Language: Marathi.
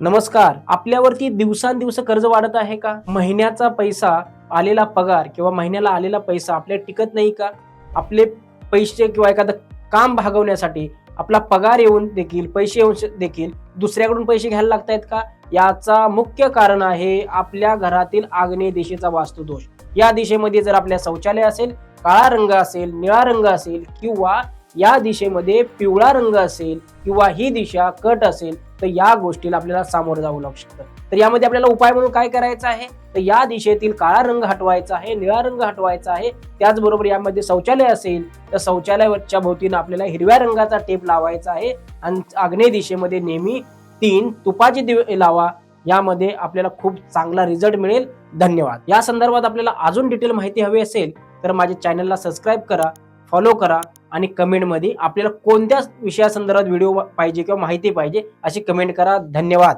नमस्कार. आपल्यावरती दिवसांदिवस कर्ज वाढत आहे का? महिन्याचा पैसा, आलेला पगार किंवा महिन्याला आलेला पैसा आपल्याला टिकत नाही का? आपले पैसे किंवा एखादं काम भागवण्यासाठी आपला पगार येऊन देखील, पैसे येऊन देखील दुसऱ्याकडून पैसे घ्यायला लागतायत का? याचा मुख्य कारण आहे आपल्या घरातील आग्नेय दिशेचा वास्तुदोष. या दिशेमध्ये जर आपल्या शौचालय असेल, काळा रंग असेल, निळा रंग असेल किंवा या दिशेमध्ये पिवळा रंग असेल किंवा ही दिशा कट असेल, तर या गोष्टीला आपल्याला सामोरं जावं लागू शकतं. तर यामध्ये आपल्याला उपाय म्हणून काय करायचं आहे, तर या दिशेतील काळा रंग हटवायचा आहे, निळा रंग हटवायचा आहे. त्याचबरोबर यामध्ये शौचालय असेल तर शौचालयाच्या भोवतीनं आपल्याला हिरव्या रंगाचा टेप लावायचा आहे आणि आग्नेय दिशेमध्ये नेहमी 3 तुपाचे दिवे लावा. यामध्ये आपल्याला खूप चांगला रिझल्ट मिळेल. धन्यवाद. या संदर्भात आपल्याला अजून डिटेल माहिती हवी असेल तर माझ्या चॅनलला सबस्क्राईब करा, फॉलो करा आणि कमेंटमध्ये आपल्याला कोणत्या विषयासंदर्भात व्हिडिओ पाहिजे किंवा माहिती पाहिजे अशी कमेंट करा. धन्यवाद.